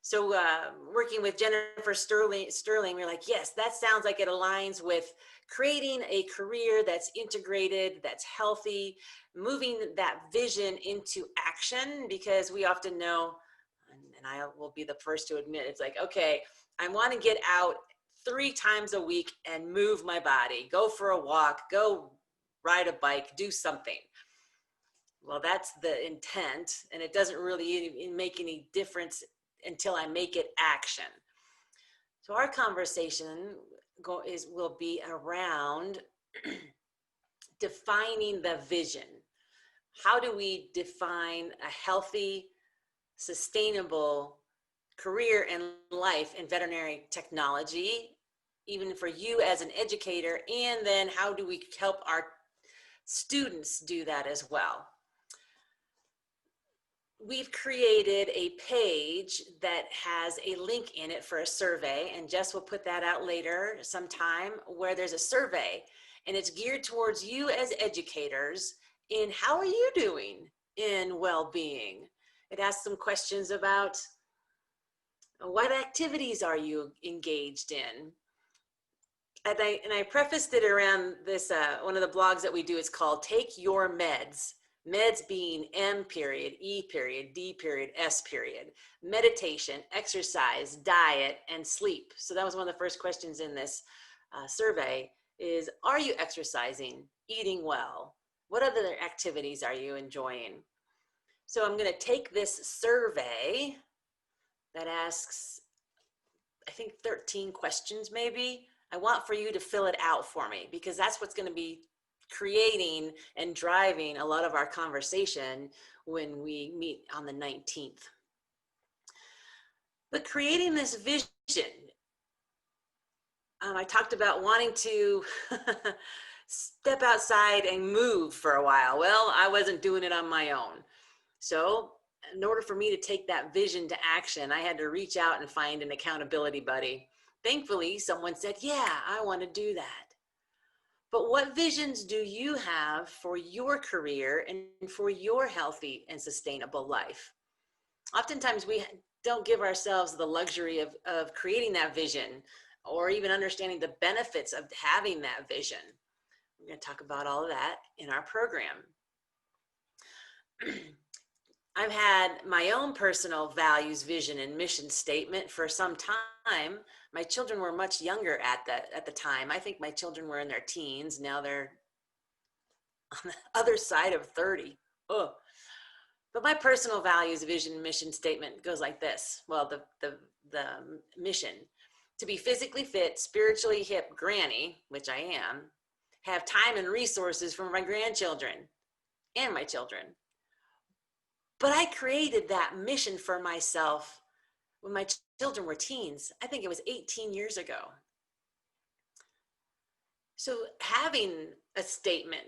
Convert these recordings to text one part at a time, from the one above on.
So working with Jennifer Sterling, we're like, yes, that sounds like it aligns with creating a career that's integrated, that's healthy, moving that vision into action, because we often know, and I will be the first to admit, it's like, okay, I want to get out 3 times a week and move my body, go for a walk, go ride a bike, do something. Well, that's the intent, and it doesn't really make any difference until I make it action. So our conversation will be around defining the vision. How do we define a healthy, sustainable career and life in veterinary technology, even for you as an educator, and then how do we help our students do that as well? We've created a page that has a link in it for a survey, and Jess will put that out later sometime, where there's a survey, and it's geared towards you as educators in how are you doing in well-being. It asks some questions about what activities are you engaged in. And I prefaced it around this, one of the blogs that we do, it's called Take Your Meds. Meds being M period, E period, D period, S period. Meditation, exercise, diet, and sleep. So that was one of the first questions in this survey is, are you exercising, eating well? What other activities are you enjoying? So I'm going to take this survey that asks, I think 13 questions maybe. I want for you to fill it out for me, because that's what's going to be creating and driving a lot of our conversation when we meet on the 19th. But creating this vision, I talked about wanting to step outside and move for a while. Well, I wasn't doing it on my own. So in order for me to take that vision to action, I had to reach out and find an accountability buddy. Thankfully, someone said, yeah, I want to do that. But what visions do you have for your career and for your healthy and sustainable life? Oftentimes we don't give ourselves the luxury of creating that vision or even understanding the benefits of having that vision. We're going to talk about all of that in our program. I've had my own personal values, vision, and mission statement for some time. My children were much younger at the time. I think my children were in their teens. Now they're on the other side of 30. Oh. But my personal values, vision, mission statement goes like this. Well, the mission: to be physically fit, spiritually hip granny, which I am, have time and resources for my grandchildren and my children. But I created that mission for myself when my children were teens. I think it was 18 years ago. So having a statement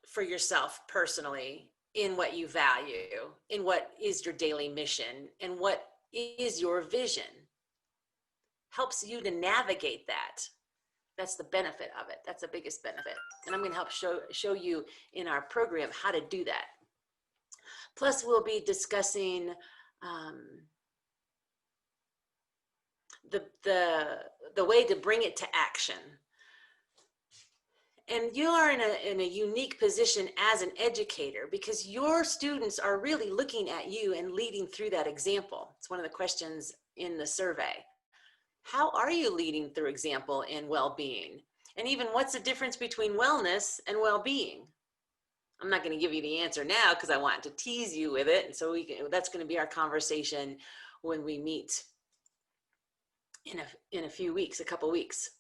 for yourself personally in what you value, in what is your daily mission, and what is your vision, helps you to navigate that. That's the benefit of it. That's the biggest benefit. And I'm going to help show you in our program how to do that. Plus, we'll be discussing the way to bring it to action. And you are in a unique position as an educator, because your students are really looking at you and leading through that example. It's one of the questions in the survey. How are you leading through example in well-being? And even what's the difference between wellness and well-being? I'm not going to give you the answer now because I want to tease you with it. And so that's going to be our conversation when we meet in a few weeks, a couple weeks.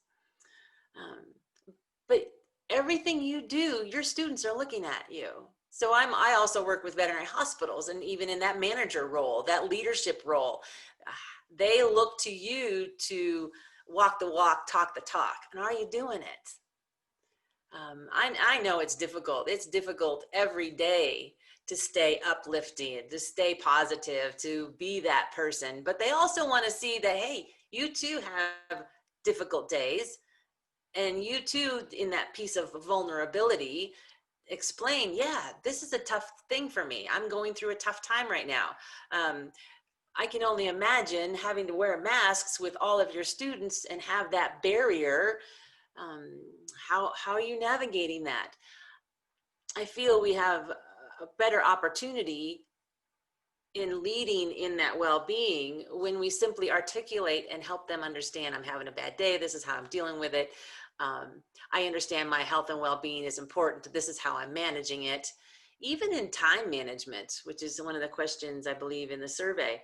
But everything you do, your students are looking at you. So I also work with veterinary hospitals, and even in that manager role, that leadership role, they look to you to walk the walk, talk the talk. And are you doing it? I know it's difficult. It's difficult every day to stay uplifted, to stay positive, to be that person. But they also want to see that, hey, you too have difficult days. And you too, in that piece of vulnerability, explain, yeah, this is a tough thing for me. I'm going through a tough time right now. I can only imagine having to wear masks with all of your students and have that barrier. How are you navigating that? I feel we have a better opportunity in leading in that well-being when we simply articulate and help them understand, I'm having a bad day, this is how I'm dealing with it. I understand my health and well-being is important, this is how I'm managing it. Even in time management, which is one of the questions I believe in the survey.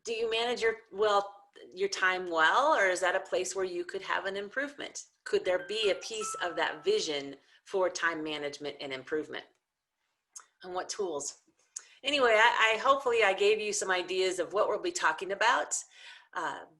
Do you manage your time well, or is that a place where you could have an improvement? Could there be a piece of that vision for time management and improvement? And what tools? Anyway, I hopefully I gave you some ideas of what we'll be talking about.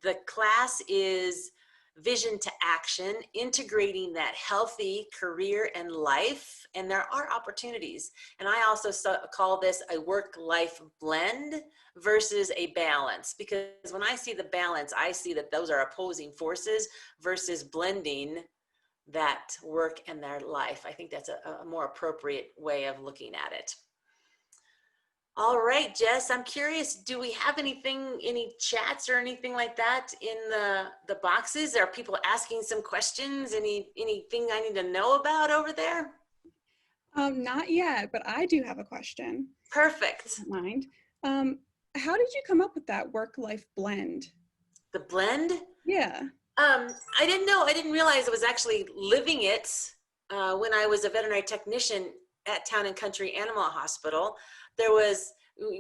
The class is Vision to Action, integrating that healthy career and life, and there are opportunities. And I also call this a work-life blend versus a balance, because when I see the balance, I see that those are opposing forces versus blending that work and their life. I think that's a more appropriate way of looking at it. All right, Jess, I'm curious, do we have anything, any chats or anything like that in the boxes? Are people asking some questions? Anything I need to know about over there? Not yet, but I do have a question. Perfect. Don't mind. How did you come up with that work-life blend? The blend? Yeah. I didn't know, I didn't realize I was actually living it when I was a veterinary technician at Town and Country Animal Hospital.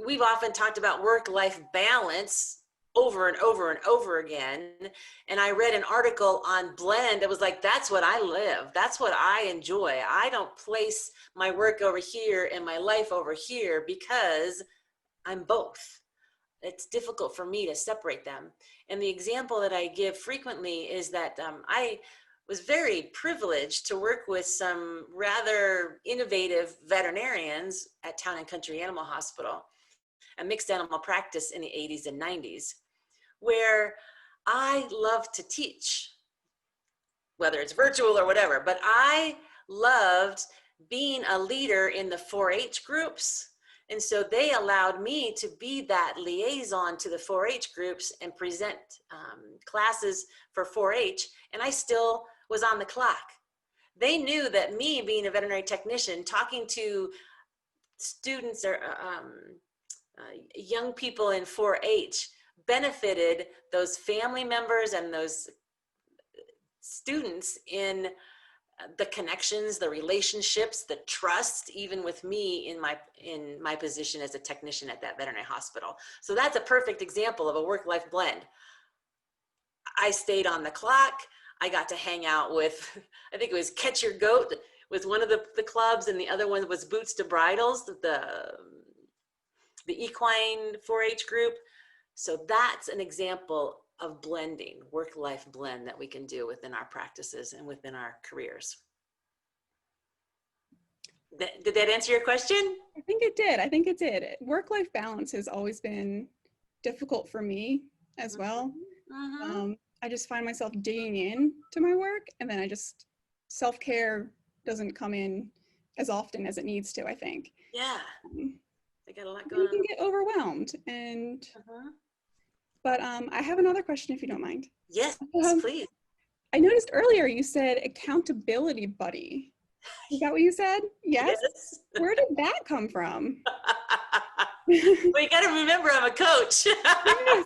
We've often talked about work-life balance over and over and over again. And I read an article on blend. It was like, that's what I live. That's what I enjoy. I don't place my work over here and my life over here because I'm both. It's difficult for me to separate them. And the example that I give frequently is that I was very privileged to work with some rather innovative veterinarians at Town and Country Animal Hospital, a mixed animal practice in the 80s and 90s, where I love to teach, whether it's virtual or whatever, but I loved being a leader in the 4-H groups. And so they allowed me to be that liaison to the 4-H groups and present classes for 4-H, and I still was on the clock. They knew that me being a veterinary technician, talking to students or young people in 4-H benefited those family members and those students in the connections, the relationships, the trust, even with me in my position as a technician at that veterinary hospital. So that's a perfect example of a work-life blend. I stayed on the clock. I got to hang out with, I think it was Catch Your Goat with one of the clubs, and the other one was Boots to Bridles, the equine 4-H group. So that's an example of blending, work-life blend that we can do within our practices and within our careers. Did that answer your question? I think it did. I think it did. Work-life balance has always been difficult for me as well. Mm-hmm. I just find myself digging in to my work, and then self-care doesn't come in as often as it needs to, I think. Yeah. I got a lot going on. You can get overwhelmed. But I have another question if you don't mind. Yes, please. I noticed earlier you said accountability buddy. Is that what you said? Yes. Yes. Where did that come from? Well, you got to remember I'm a coach. Yes.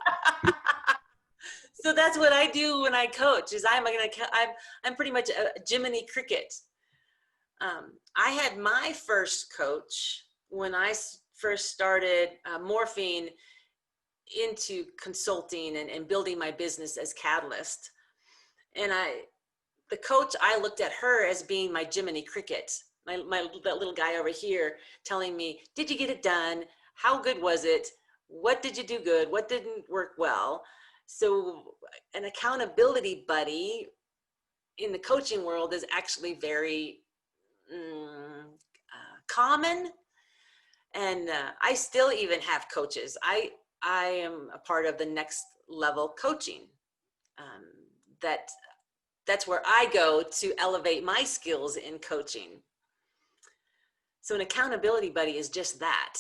So that's what I do when I coach. Is I'm pretty much a Jiminy Cricket. I had my first coach when I first started morphing into consulting and building my business as Catalyst. And the coach, I looked at her as being my Jiminy Cricket, that little guy over here telling me, did you get it done? How good was it? What did you do good? What didn't work well? So an accountability buddy in the coaching world is actually very common. And I still even have coaches. I am a part of the Next Level Coaching. That's where I go to elevate my skills in coaching. So an accountability buddy is just that.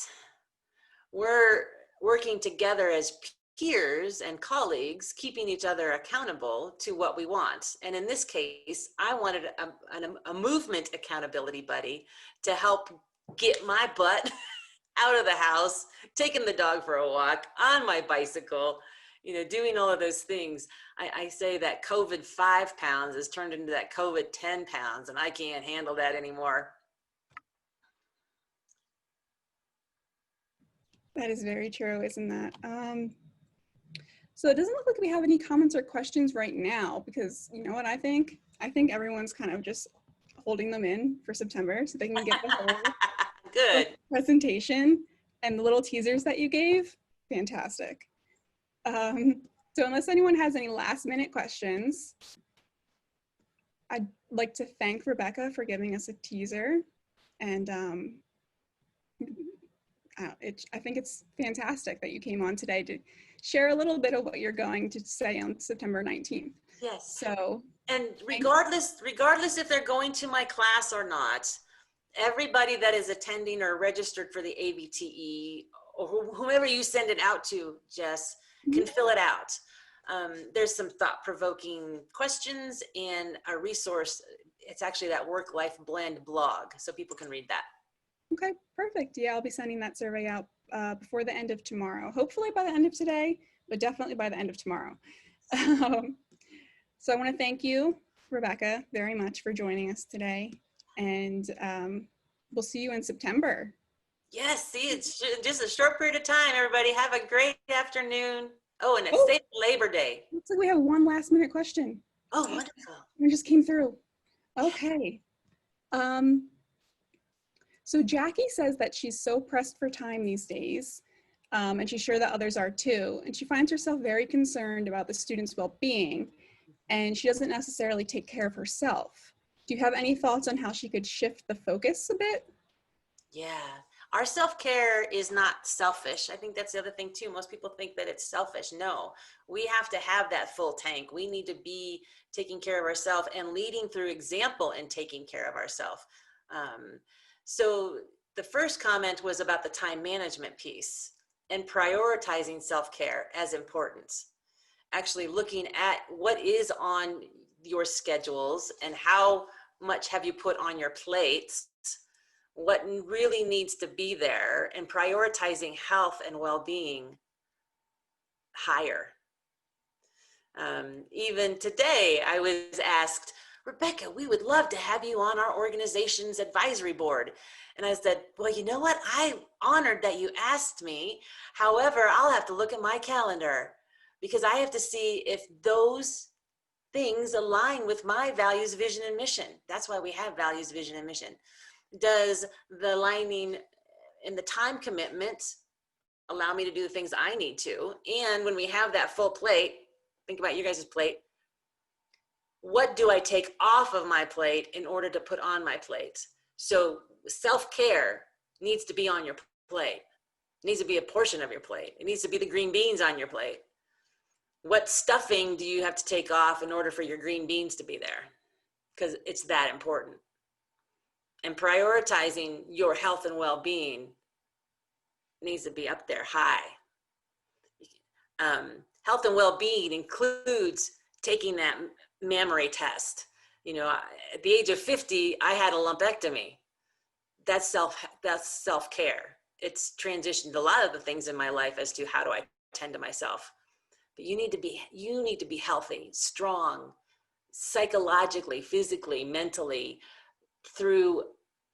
working together as peers and colleagues, keeping each other accountable to what we want. And in this case, I wanted a movement accountability buddy to help get my butt out of the house, taking the dog for a walk, on my bicycle, doing all of those things. I say that COVID 5 pounds has turned into that COVID 10 pounds, and I can't handle that anymore. That is very true, isn't that? So it doesn't look like we have any comments or questions right now, because you know what I think? I think everyone's kind of just holding them in for September so they can get the whole Good presentation and the little teasers that you gave. Fantastic. So unless anyone has any last minute questions, I'd like to thank Rebecca for giving us a teaser. And I think it's fantastic that you came on today to share a little bit of what you're going to say on September 19th. Yes. So, and regardless if they're going to my class or not, everybody that is attending or registered for the ABTE, or whomever you send it out to, Jess, can fill it out. There's some thought-provoking questions and a resource. It's actually that work-life blend blog, so people can read that. Okay, perfect. Yeah, I'll be sending that survey out before the end of tomorrow. Hopefully by the end of today, but definitely by the end of tomorrow. So I want to thank you, Rebecca, very much for joining us today. And we'll see you in September. Yes, see, it's just a short period of time, everybody. Have a great afternoon. Oh, and it's safe Labor Day. Looks like we have one last minute question. Oh, wonderful. It just came through. Okay. So Jackie says that she's so pressed for time these days, and she's sure that others are too, and she finds herself very concerned about the students' well-being, and she doesn't necessarily take care of herself. Do you have any thoughts on how she could shift the focus a bit? Yeah, our self-care is not selfish. I think that's the other thing too. Most people think that it's selfish. No, we have to have that full tank. We need to be taking care of ourselves and leading through example and taking care of ourselves. So the first comment was about the time management piece and prioritizing self-care as important. Actually looking at what is on your schedules and how much have you put on your plates, what really needs to be there, and prioritizing health and well-being higher. Even today, I was asked, Rebecca, we would love to have you on our organization's advisory board. And I said, well, you know what? I'm honored that you asked me. However, I'll have to look at my calendar because I have to see if those things align with my values, vision, and mission. That's why we have values, vision, and mission. Does the aligning in the time commitment allow me to do the things I need to? And when we have that full plate, think about your guys' plate. What do I take off of my plate in order to put on my plate? So self-care needs to be on your plate. It needs to be a portion of your plate. It needs to be the green beans on your plate. What stuffing do you have to take off in order for your green beans to be there? Because it's that important. And prioritizing your health and well-being needs to be up there high. Health and well-being includes taking that mammary test. You know, at the age of 50, I had a lumpectomy. That's self-care. It's transitioned a lot of the things in my life as to how do I tend to myself. But you need to be healthy, strong, psychologically, physically, mentally, through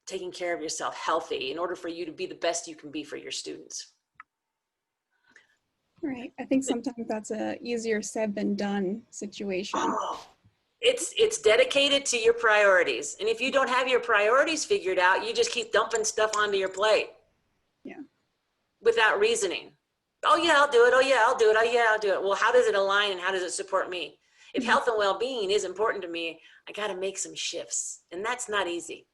taking care of yourself healthy in order for you to be the best you can be for your students. Right. I think sometimes that's a easier said than done situation. Oh, it's dedicated to your priorities. And if you don't have your priorities figured out, you just keep dumping stuff onto your plate. Yeah. Without reasoning. Oh yeah, I'll do it. Oh yeah, I'll do it. Oh yeah, I'll do it. Well, how does it align and how does it support me? If health and well-being is important to me, I got to make some shifts, and that's not easy.